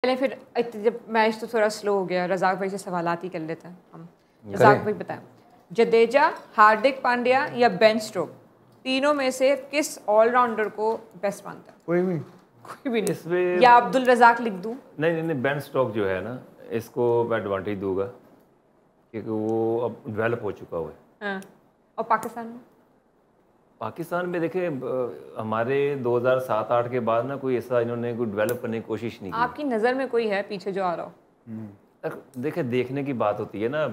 पहले फिर जब मैच तो थोड़ा स्लो हो गया, रज़ाक भाई से सवालात ही कर लेते हैं हम। रज़ाक भाई बताएं, जडेजा, हार्दिक पांड्या या बेन स्टोक्स, तीनों में से किस ऑलराउंडर को बेस्ट मानता है? कोई भी नहीं। इसमें या अब्दुल रज़ाक लिख दूं? नहीं, बेन स्टोक्स जो है ना, इसको मैं एडवांटेज दूंगा क्योंकि वो अब डेवलप हो चुका हुआ है। हाँ। और पाकिस्तान में देखे हमारे 2007-8 के बाद ना कोई ऐसा इन्होंने कोई डेवलप करने की कोशिश नहीं की। आपकी नज़र में कोई है पीछे जो आ रहा हो? देखे देखने की बात होती है ना।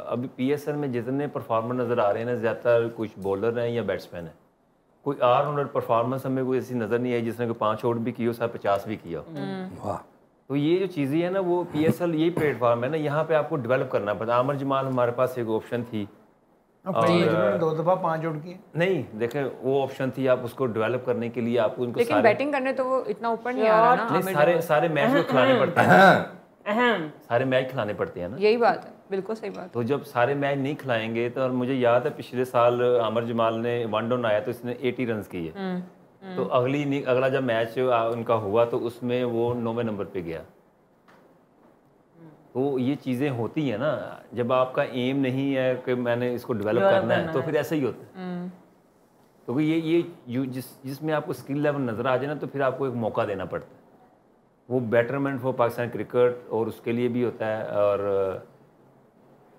अभी पीएसएल में जितने परफॉर्मर नज़र आ रहे हैं ना, ज़्यादातर कुछ बॉलर हैं या बैट्समैन हैं। कोई ऑलराउंडर परफॉर्मेंस हमें कोई ऐसी नज़र नहीं आई जिसने कोई 5 आउट भी किया हो, 50 भी किया हो। वाह। तो ये जो चीज़ें हैं ना, वो पीएसएल यही प्लेटफॉर्म है ना, यहाँ पे आपको डेवलप करना पड़ता है। आमिर जमाल हमारे पास एक ऑप्शन थी, और 2 दफा 5 आउट किए। नहीं देखें वो ऑप्शन थी, आप उसको डेवलप करने के लिए आपको उनको लेकिन बैटिंग करने तो वो इतना ऊपर नहीं आ रहा ना। नहीं, सारे मैच में खिलाने पड़ते हैं। सारे मैच खिलाने पड़ते हैं ना। यही बात है, बिल्कुल सही बात। तो जब सारे मैच नहीं खिलाएंगे तो, और मुझे याद है पिछले साल आमिर जमाल ने 1 डाउन आया तो इसने 80 रन किए। तो अगला जब मैच उनका हुआ तो उसमें वो 9वें नंबर पे गया। तो ये चीज़ें होती हैं ना, जब आपका एम नहीं है कि मैंने इसको डेवलप करना है तो फिर ऐसा ही होता है। तो ये जिसमें आपको स्किल लेवल नज़र आ जाए ना, तो फिर आपको एक मौका देना पड़ता है। वो बेटरमेंट फॉर पाकिस्तान क्रिकेट और उसके लिए भी होता है, और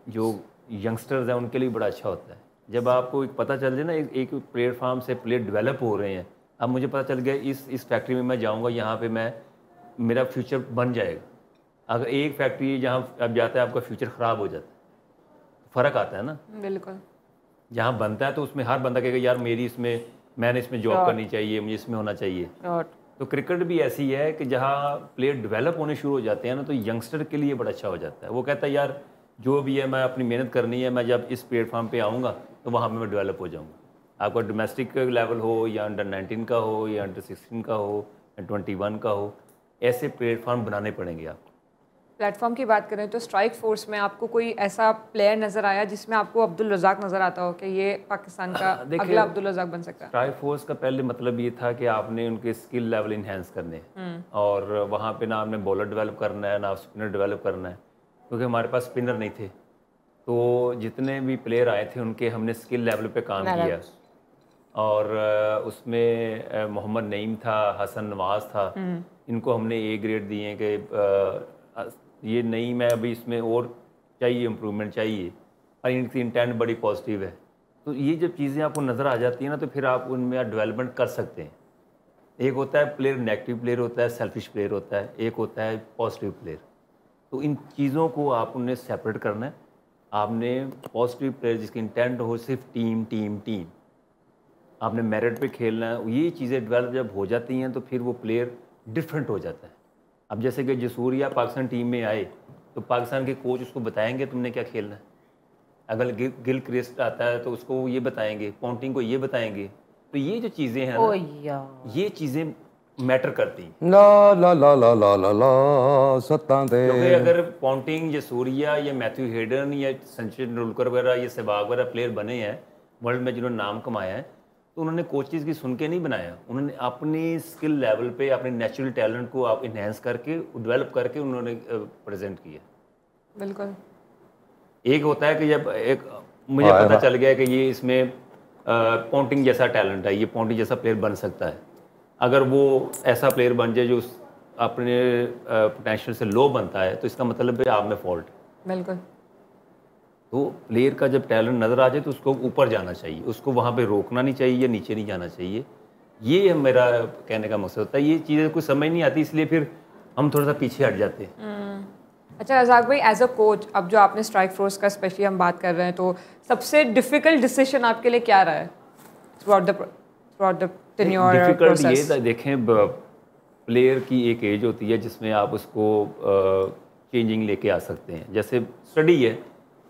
जो यंगस्टर्स हैं उनके लिए बड़ा अच्छा होता है। जब आपको एक पता चल जाए ना, एक प्लेटफार्म से प्लेयर डेवलप हो रहे हैं। अब मुझे पता चल गया इस फैक्ट्री में मैं जाऊँगा, यहाँ पर मेरा फ्यूचर बन जाएगा। अगर एक फैक्ट्री जहाँ अब जाता है आपका फ्यूचर ख़राब हो जाता है, फ़र्क आता है ना। बिल्कुल। जहाँ बनता है तो उसमें हर बंदा कहेगा यार मैंने इसमें जॉब करनी चाहिए, मुझे इसमें होना चाहिए। तो क्रिकेट भी ऐसी है कि जहाँ प्लेयर डेवलप होने शुरू हो जाते हैं ना, तो यंगस्टर के लिए बड़ा अच्छा हो जाता है। वो कहता है यार जो भी है मैं अपनी मेहनत करनी है, मैं जब इस प्लेटफॉर्म पे आऊँगा तो वहाँ पे मैं डेवलप हो जाऊँगा। आपका डोमेस्टिक लेवल हो या अंडर 19 का हो या अंडर 16 का हो या 21 का हो, ऐसे प्लेटफॉर्म बनाने पड़ेंगे आपको। प्लेटफॉर्म की बात करें तो स्ट्राइक फोर्स में आपको कोई ऐसा प्लेयर नज़र आया जिसमें आपको अब्दुल रज़ाक नज़र आता हो कि ये पाकिस्तान का अगला अब्दुल रज़ाक बन सकता है? स्ट्राइक फोर्स का पहले मतलब ये था कि आपने उनके स्किल लेवल इन्हेंस करने हैं, और वहाँ पे ना आपने बॉलर डेवलप करना है ना स्पिनर डेवलप करना है, क्योंकि हमारे पास स्पिनर नहीं थे। तो जितने भी प्लेयर आए थे उनके हमने स्किल लेवल पे काम किया, और उसमें मोहम्मद नईम था, हसन नवाज था, इनको हमने ए ग्रेड दिए कि ये नहीं, मैं अभी इसमें और चाहिए, इम्प्रूवमेंट चाहिए, और इनकी इंटेंट बड़ी पॉजिटिव है। तो ये जब चीज़ें आपको नज़र आ जाती हैं ना, तो फिर आप उनमें डेवलपमेंट कर सकते हैं। एक होता है प्लेयर, नेगेटिव प्लेयर होता है, सेल्फिश प्लेयर होता है, एक होता है पॉजिटिव प्लेयर। तो इन चीज़ों को आप उन्हें सेपरेट करना है। आपने पॉजिटिव प्लेयर जिसकी इंटेंट हो सिर्फ टीम, आपने मेरिट पे खेलना है, ये चीज़ें डेवलप जब हो जाती हैं तो फिर वो प्लेयर डिफरेंट हो जाता है। अब जैसे कि जसूरिया पाकिस्तान टीम में आए तो पाकिस्तान के कोच उसको बताएंगे तुमने क्या खेलना है। अगर गिल क्रिस्ट आता है तो उसको ये बताएंगे, पॉन्टिंग को ये बताएंगे। तो ये जो चीज़ें हैं ना, ये चीज़ें मैटर करती हैं। ला ला ला ला ला ला ला सत्तांते। क्योंकि अगर पॉन्टिंग, जसूरिया या मैथ्यू हेडन या सचिन तेंदुलकर वगैरह, ये सहवाग वगैरह प्लेयर बने हैं वर्ल्ड में जिन्होंने नाम कमाया है, तो उन्होंने कोचेज़ की सुन के नहीं बनाया। उन्होंने अपनी स्किल लेवल पे अपने नेचुरल टैलेंट को आप इन्हेंस करके डेवलप करके उन्होंने प्रेजेंट किया। बिल्कुल। एक होता है कि जब मुझे पता चल गया कि ये इसमें पॉन्टिंग जैसा टैलेंट है, ये पॉन्टिंग जैसा प्लेयर बन सकता है। अगर वो ऐसा प्लेयर बन जाए जो अपने पोटेंशियल से लो बनता है, तो इसका मतलब है आप में फॉल्ट। बिल्कुल। तो प्लेयर का जब टैलेंट नज़र आ जाए तो उसको ऊपर जाना चाहिए, उसको वहाँ पे रोकना नहीं चाहिए या नीचे नहीं जाना चाहिए। ये मेरा कहने का मकसद होता है। ये चीज़ें कुछ समझ नहीं आती, इसलिए फिर हम थोड़ा सा पीछे हट जाते हैं। अच्छा रज़ाक भाई, एज अ कोच, अब जो आपने स्ट्राइक फोर्स का स्पेशली हम बात कर रहे हैं, तो सबसे डिफ़िकल्ट डिसीजन आपके लिए क्या रहा है throughout the tenure difficult process? ये देखें, प्लेयर की एक एज होती है जिसमें आप उसको चेंजिंग लेके आ सकते हैं। जैसे स्टडी है,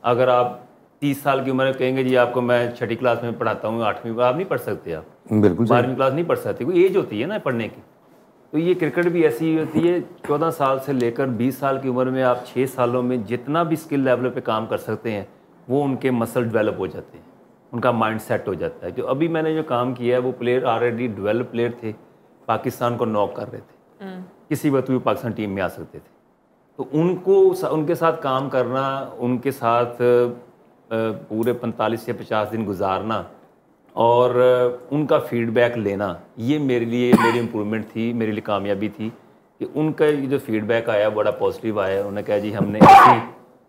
अगर आप 30 साल की उम्र में कहेंगे जी आपको मैं 6ठी क्लास में पढ़ाता हूँ, 8वीं में, आप नहीं पढ़ सकते, आप बिल्कुल 12वीं क्लास नहीं पढ़ सकते, कोई एज होती है ना पढ़ने की। तो ये क्रिकेट भी ऐसी होती है, 14 साल से लेकर 20 साल की उम्र में आप 6 सालों में जितना भी स्किल लेवल पे काम कर सकते हैं, वो उनके मसल डेवलप हो जाते हैं, उनका माइंड सेट हो जाता है। जो अभी मैंने जो काम किया है वो प्लेयर ऑलरेडी डेवलप प्लेयर थे, पाकिस्तान को नॉक कर रहे थे। किसी वक्त भी पाकिस्तान टीम में आ सकते थे। तो उनके साथ काम करना, उनके साथ पूरे 45 से 50 दिन गुजारना और उनका फीडबैक लेना, ये मेरे लिए मेरी इम्प्रूवमेंट थी, मेरे लिए कामयाबी थी कि उनका जो फीडबैक आया बड़ा पॉजिटिव आया। उन्होंने कहा जी हमने ऐसी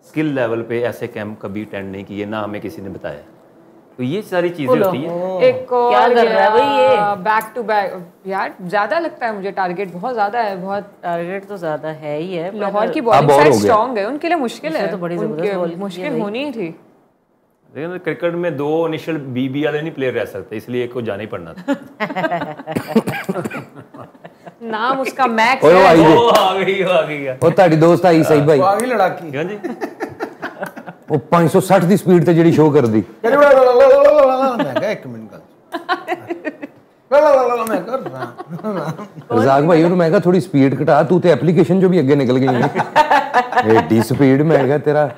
स्किल लेवल पे ऐसे कैंप कभी अटेंड नहीं किए, ना हमें किसी ने बताया। तो ये सारी चीज़ें होती हैं। एक और क्या कर रहा है भाई ये? बैक टू बैक यार, ज़्यादा लगता है मुझे, टारगेट बहुत ज़्यादा है, बहुत टारगेट तो ज़्यादा है ही है। लाहौर की बॉलिंग साइड स्ट्रॉन्ग है, उनके लिए मुश्किल है, तो बड़ी ज़बरदस्त बॉलिंग मुश्किल होनी ही थी। लेकिन क्रिकेट में 2 इनिशियल बीबी वाले नहीं प्लेयर रह सकते, इसलिए एक को जाना ही पड़ना था। नाम उसका मैक्स ओए है। आई जे आ गई ਉਹ ਤੁਹਾਡੀ ਦੋਸਤ ਆਈ ਸਹੀ ਭਾਈ ਆ ਗਈ ਲੜਾਕੀ हाँ जी। ਉਹ 560 ਦੀ ਸਪੀਡ ਤੇ ਜਿਹੜੀ ਸ਼ੋਅ ਕਰਦੀ ਕਹਿੰਦੀ ਮੈਂ ਕਿਹਾ ਇੱਕ ਮਿੰਟ ਗੱਲ ਮੈਂ ਕਰ ਰਹਾ ਰਜ਼ਾਕ ਭਾਈ ਉਹਨੂੰ ਮੈਂ ਕਿਹਾ ਥੋੜੀ ਸਪੀਡ ਘਟਾ, ਤੂੰ ਤੇ ਐਪਲੀਕੇਸ਼ਨ ਚੋਂ ਵੀ ਅੱਗੇ ਨਿਕਲ ਗਈ ਹੈ ਏਡੀ ਸਪੀਡ ਮੈਂ ਕਿਹਾ ਤੇਰਾ।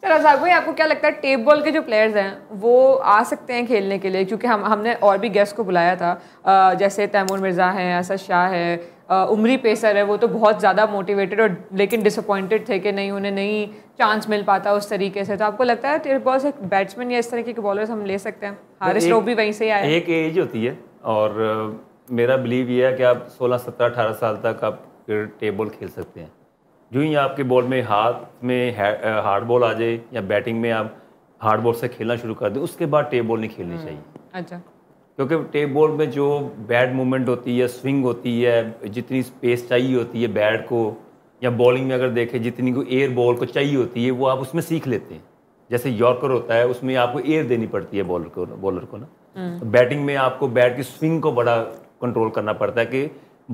चलो रज़ाक भाई, आपको क्या लगता है टेप बॉल के जो प्लेयर्स हैं वो आ सकते हैं खेलने के लिए? क्योंकि हमने और भी गेस्ट को बुलाया था, जैसे तैमूर मिर्ज़ा हैं, असद शाह है, उमरी पेसर है, वो तो बहुत ज़्यादा मोटिवेटेड और लेकिन डिसअपॉइंटेड थे कि नहीं, उन्हें नहीं चांस मिल पाता उस तरीके से। तो आपको लगता है टेप बॉल से बैट्समैन या इस तरीके के बॉलर्स हम ले सकते हैं? हारिस रऊफ भी वहीं से ही आया। एक एज होती है और मेरा बिलीव ये है कि आप 16, 17, 18 साल तक आप टेप बॉल खेल सकते हैं। जो ही आपके बॉल में हाथ में हार्ड बॉल आ जाए या बैटिंग में आप हार्ड बॉल से खेलना शुरू कर दें, उसके बाद टेप बॉल नहीं खेलनी चाहिए। अच्छा। क्योंकि टेप बॉल में जो बैट मूवमेंट होती है, स्विंग होती है, जितनी स्पेस चाहिए होती है बैट को, या बॉलिंग में अगर देखें जितनी को एयर बॉल को चाहिए होती है वो आप उसमें सीख लेते हैं। जैसे यॉर्कर होता है उसमें आपको एयर देनी पड़ती है बॉलर को ना। तो बैटिंग में आपको बैट की स्विंग को बड़ा कंट्रोल करना पड़ता है कि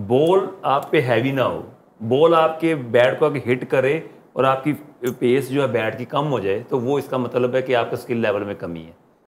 बॉल आप पे हैवी ना हो, बॉल आपके बैट को अगर हिट करे और आपकी पेस जो है बैट की कम हो जाए, तो वो इसका मतलब है कि आपका स्किल लेवल में कमी है।